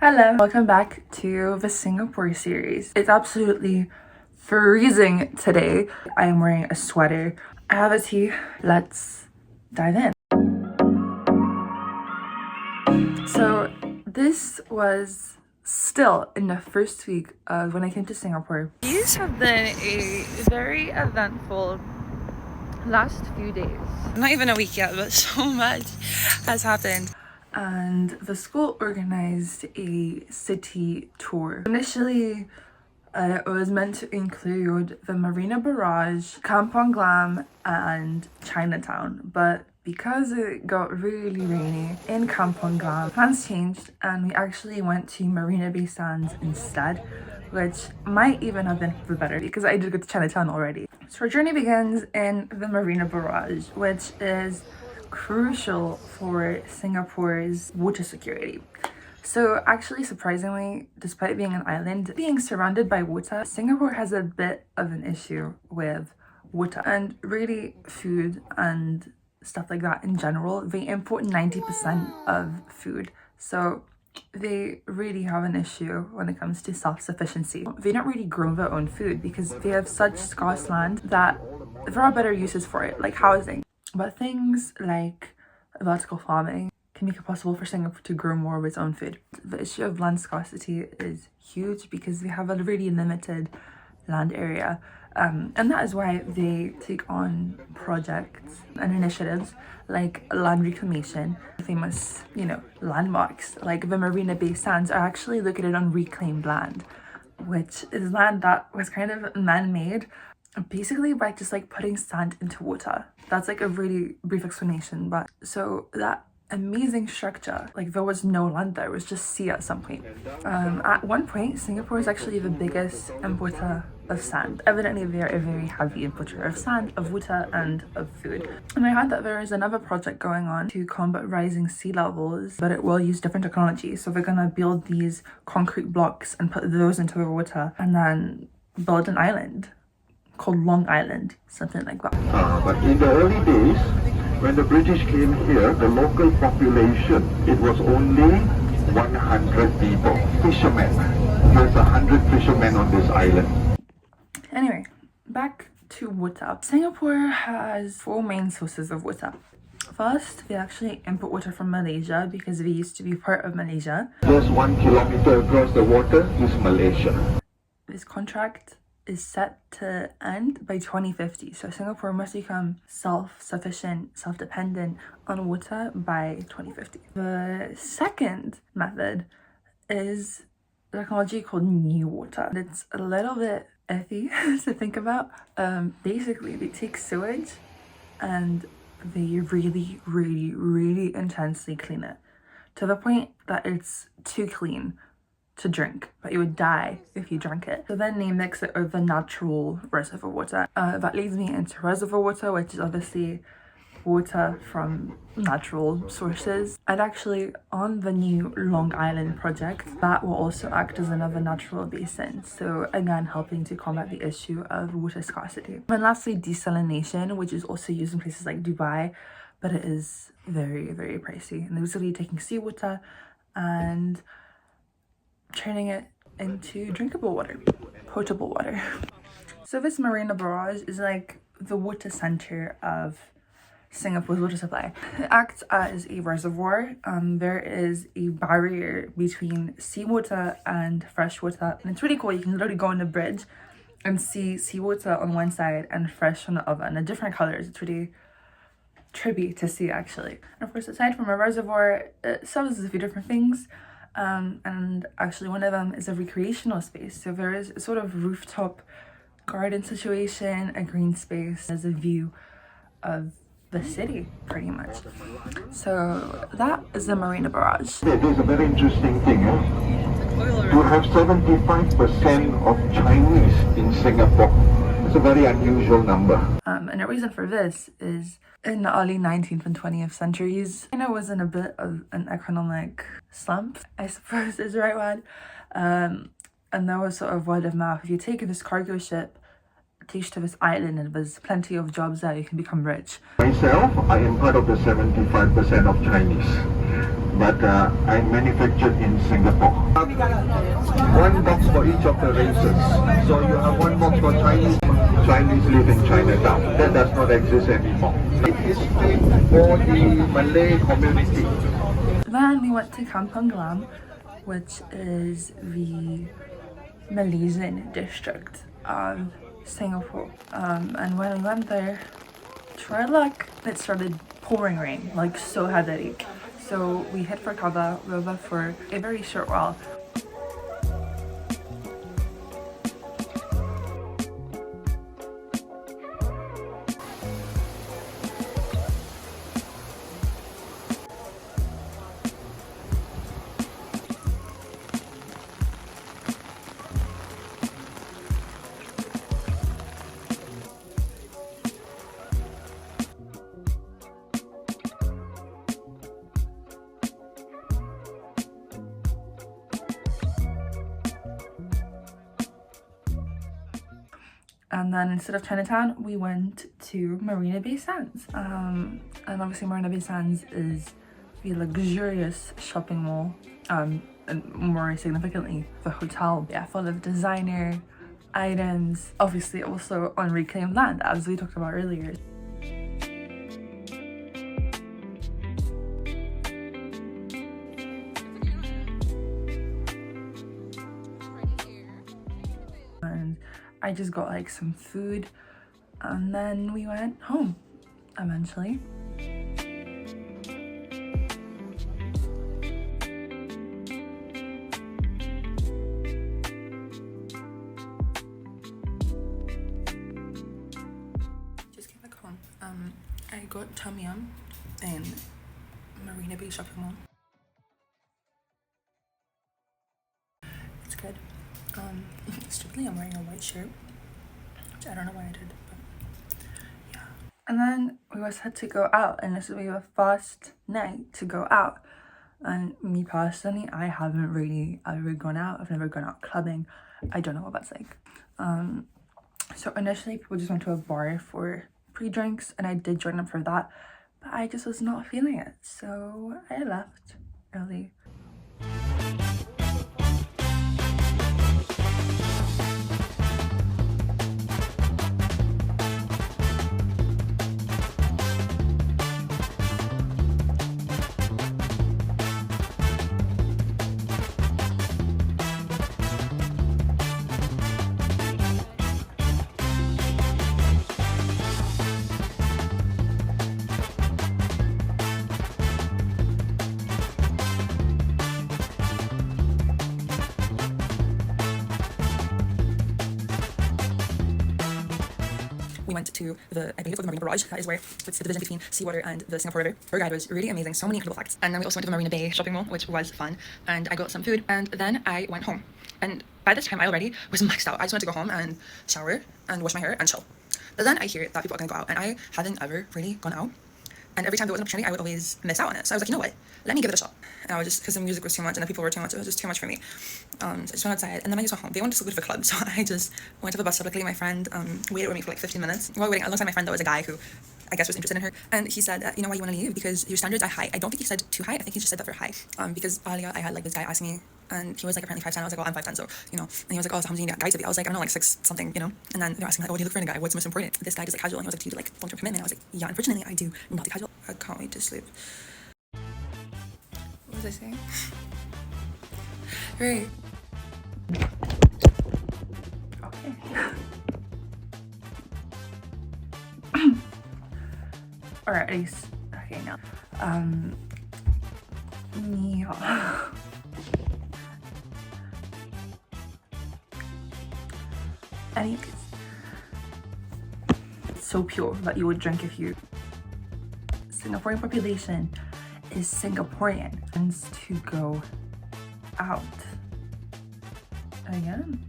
Hello, welcome back to the Singapore series. It's absolutely freezing today. I am wearing a sweater. I have a tea. Let's dive in. So this was still in the first week of when I came to Singapore. These have been a very eventful last few days. Not even a week yet, but so much has happened. And the school organized a city tour. Initially, it was meant to include the Marina Barrage, Kampong Glam, and Chinatown. But because it got really rainy in Kampong Glam, plans changed and we actually went to Marina Bay Sands instead, which might even have been for the better because I did go to Chinatown already. So our journey begins in the Marina Barrage, which is crucial for Singapore's water security. So actually, surprisingly, despite being an island, being surrounded by water, Singapore has a bit of an issue with water and really food and stuff like that in general. They import 90% of food. So they really have an issue when it comes to self-sufficiency. They don't really grow their own food because they have such scarce land that there are better uses for it, like housing. But things like vertical farming can make it possible for Singapore to grow more of its own food. The issue of land scarcity is huge because we have a really limited land area. And that is why they take on projects and initiatives like land reclamation. Famous, landmarks like the Marina Bay Sands are actually located on reclaimed land, which is land that was kind of man-made, basically by just like putting sand into water. That's like a really brief explanation, but so that amazing structure, like there was no land there, it was just sea at some point. At one point, Singapore is actually the biggest importer of sand. Evidently, they are a very heavy importer of sand, of water, and of food. And I heard that there is another project going on to combat rising sea levels, but it will use different technology. So they're gonna build these concrete blocks and put those into the water and then build an island called Long Island, something like that. But in the early days, when the British came here, the local population, it was only 100 people, fishermen. There's 100 fishermen on this island. Anyway, back to water. Singapore has 4 main sources of water. First, they actually import water from Malaysia because they used to be part of Malaysia. Just 1 kilometer across the water is Malaysia. This contract is set to end by 2050. So Singapore must become self-sufficient, self-dependent on water by 2050. The second method is technology called new water. It's a little bit iffy to think about. Basically, they take sewage and they really, really, really intensely clean it to the point that it's too clean to drink, but you would die if you drank it. So then they mix it with the natural reservoir water. That leads me into reservoir water, which is obviously water from natural sources. And actually on the new Long Island project, that will also act as another natural basin. So again, helping to combat the issue of water scarcity. And lastly, desalination, which is also used in places like Dubai, but it is very, very pricey. And they're basically taking seawater and turning it into drinkable water, potable water. So this Marina Barrage is like the water center of Singapore's water supply. It acts as a reservoir. There is a barrier between seawater and fresh water, and it's really cool. You can literally go on the bridge and see seawater on one side and fresh on the other, and the different colors. It's really trippy to see, actually. And of course, aside from a reservoir, it serves a few different things. And actually one of them is a recreational space. So there is a sort of rooftop garden situation, a green space, as a view of the city, pretty much. So that is the Marina Barrage. There's a very interesting thing. You have 75% of Chinese in Singapore. It's a very unusual number. And the reason for this is in the early 19th and 20th centuries, China was in a bit of an economic slump, I suppose is the right word. And there was sort of word of mouth. If you take this cargo ship, takes to this island and there's plenty of jobs there, you can become rich. Myself, I am part of the 75% of Chinese. but I manufactured in Singapore. One box for each of the races. So you have one box for Chinese. Chinese live in Chinatown. That does not exist anymore. It is made for the Malay community. Then we went to Kampong Glam, which is the Malaysian district of Singapore. And when we went there, to our luck, it started pouring rain, like so heavily. So we hid for cover for a very short while. And then instead of Chinatown, we went to Marina Bay Sands. And obviously Marina Bay Sands is the luxurious shopping mall, and more significantly, the hotel. Yeah, full of designer items. Obviously also on reclaimed land, as we talked about earlier. And I just got like some food and then we went home eventually. Just came back home. I got Tom Yum in Marina Bay shopping mall. It's good. Strictly I'm wearing a white shirt, which I don't know why I did, but yeah. And then we was had to go out, and this will be a first night to go out. And me personally, I haven't really ever gone out. I've never gone out clubbing. I don't know what that's like. So initially people just went to a bar for pre-drinks, and I did join them for that, but I just was not feeling it, so I left early. We went to I believe it was the Marina Barrage. That is where it's the division between seawater and the Singapore River. Her guide was really amazing, so many incredible facts. And then we also went to the Marina Bay shopping mall, which was fun. And I got some food, and then I went home. And by this time I already was maxed out. I just wanted to go home and shower and wash my hair and chill. But then I hear that people are gonna go out, and I hadn't ever really gone out. And every time there was an opportunity, I would always miss out on it. So I was like, you know what? Let me give it a shot. And I was just, because the music was too much and the people were too much, it was just too much for me. So I just went outside, and then I just went home. They wanted to go to the club, so I just went to the bus stop. Luckily, my friend waited with me for like 15 minutes. While waiting, alongside my friend, there was a guy who I guess was interested in her. And he said, you know why you want to leave? Because your standards are high. I don't think he said too high. I think he just said that for high. Because earlier I had like this guy ask me, and he was like apparently 5'10". I was like, well, I'm 5'10", so, you know. And he was like, oh, so how many guys to be? I was like, I don't know, like 6 something, you know. And then they were asking like, oh, what do you look for in a guy? What's most important? This guy just like casual. And he was like, do you do like long-term commitment? And I was like, yeah, unfortunately, I do not do casual. I can't wait to sleep. What was I saying? Right. Okay. Alright, at least, okay, now. Yeah. Anyways, it's so pure that you would drink if you. Singaporean population is Singaporean. Tends to go out again.